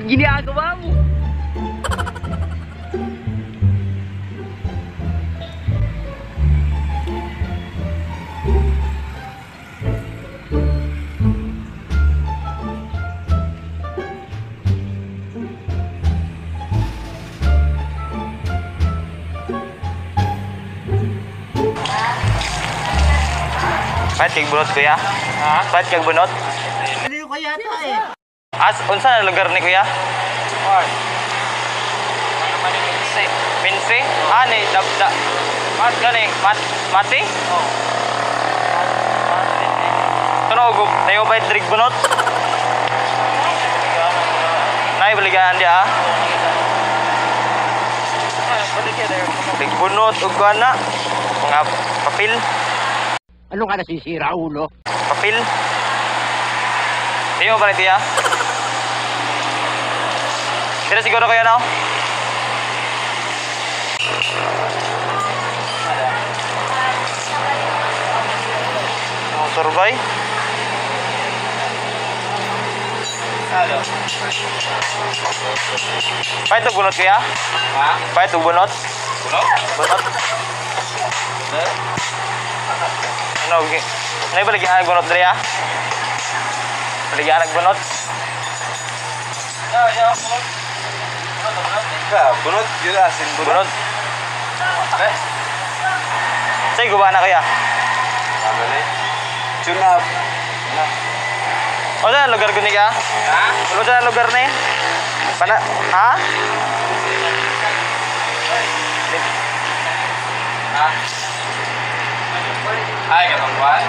ginagawa mo? Kahit kay bunot kuya? Ha? Kahit kay bunot? Ano kaya ito eh? Unsa na lugar ni kuya? Oy. Ano naman yung minse? Minsi? Ah, ni dabda. Mati? Oh. Tunog, tayo ba yung trig bunot? Naibaligaan dia ah? Trig bunot, ug na. Mga papel. Ano ka nasisira, ulo? Papel. Di mo ba tiya? Tidak siguro kaya na? Motor bay? Halo. Pa ito bunot kaya? Ha? Pa ito bunot? Bunot? Bunot? Ano? Naibaligaan bunot dari ah? Baligaan bunot? Ya, bunot. Ka, bunot juga asin Bunot? Eh, Say gubana kaya? apa nih? Cunap. Nah. O saan lugar ko ni ka? Ha? O saan lugar ni? Ha? Ha? Ay, katawan.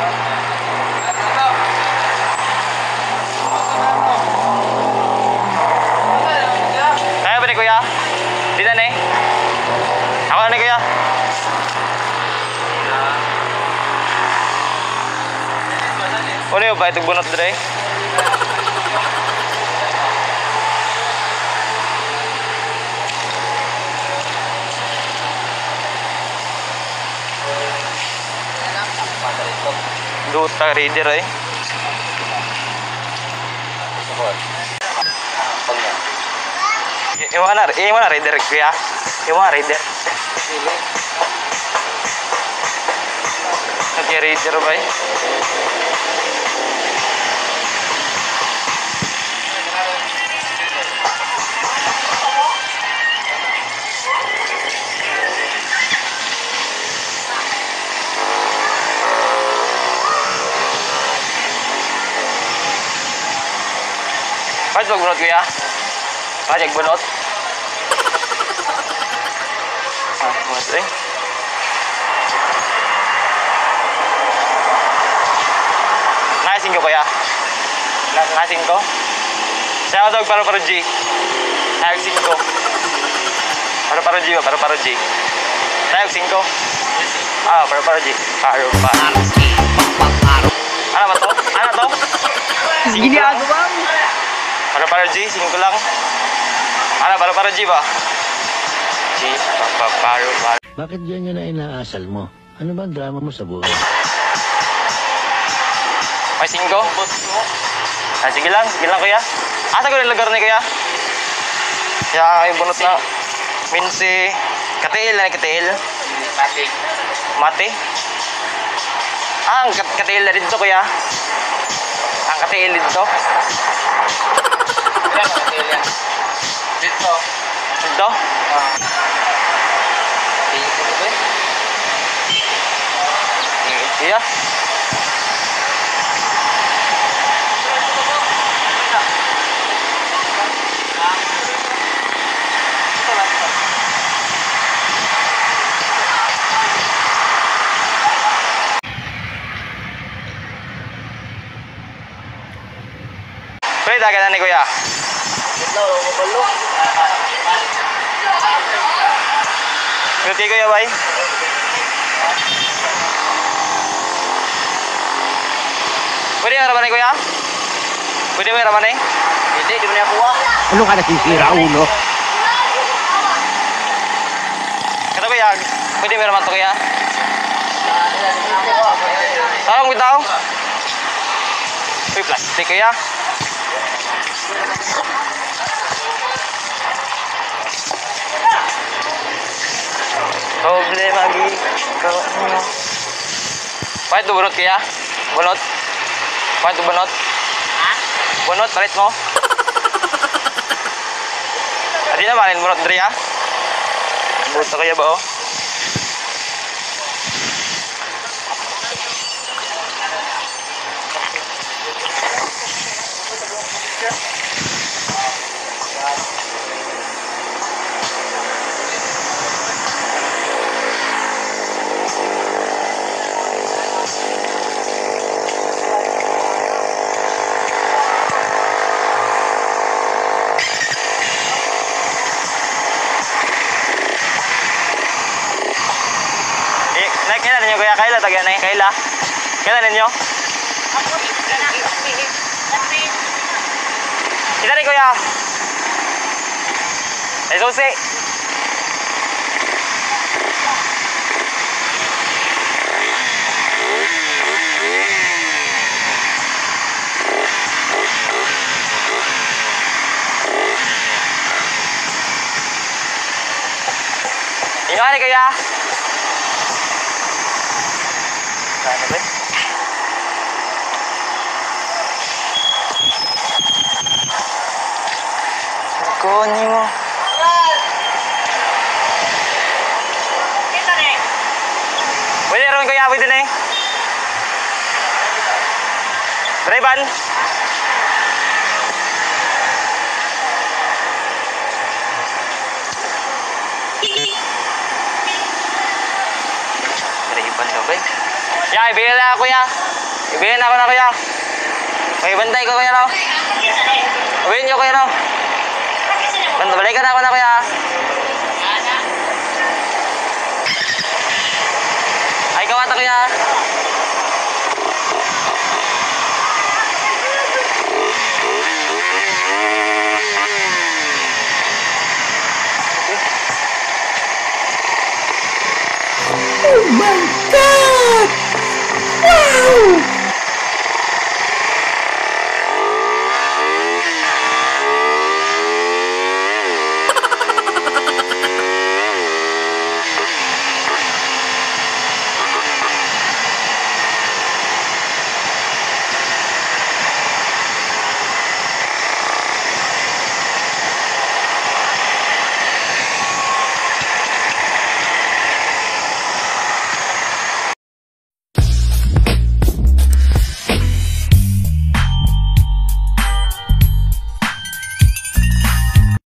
Kaya ba ni kuya? Di na ni? Ako na ni kuya? Ano yung ba itong bunot dre? Duta reader eh. Iwan na reader kuya. Iwan reader. Lagi reader ba eh? Kahit magbunot kuya? Kahit magbunot? Bunot eh. Nakasing ko kuya? Nakasing ko? Saya ko tawag paru-paro G. Nakasing ko. Paru-paro G ba? Paru-paro G. Nakasing ko? Ah, paru-paro G. Paru-paro. Ano ba to? Ano to? Ginagawa mo? Paru-paro G, 5 lang. Ano, paru-paro G ba? G, paru-paro. Bakit yan na inaasal mo? Ano ba ang drama mo sa buhay? May 5? Ah, sige lang kuya. Asa ko yung lugar ni kuya? Kaya yung bunot na minsi. Katiil na katiil. Mati. Mati? Ah, ang katiil na dito kuya. Ang katiil dito. Ilan ang katilan? Dito. Dito? Dito ba? Iya. Pwede dagan na ni kuya. Ngerti kuya bay? Pwede yang raman ni kuya? Pwede mo yung raman ni? Hindi, di mo niya kuha. Ano ka nasisira, ulo? Kata kuya, pwede mo yung raman to kuya? Tolong bitaw. Uy, plastik kuya. Problema gitu. Pahit tuh bunot kaya? Bunot? Pahit tuh bunot? Bunot, palit mo? Tadi na malin bunot dari ya? Buta kaya ba oh? Kailan ninyo kuya? Kailan tagay na Kailan? Kailan ninyo? Kita rin kuya. Ay susi. Inyo ka kuya. Ano ba? Kunin mo. Pwede rin kuya, pwede na eh. Driban. Driban daw ba eh? Ya, ibigay na ako kuya. Ibigay na ako na kuya. May bantay ko kuya no. Uwiin nyo kuya no. Balikan na ako na kuya. Ay kawata kuya. Oh my God! Wow!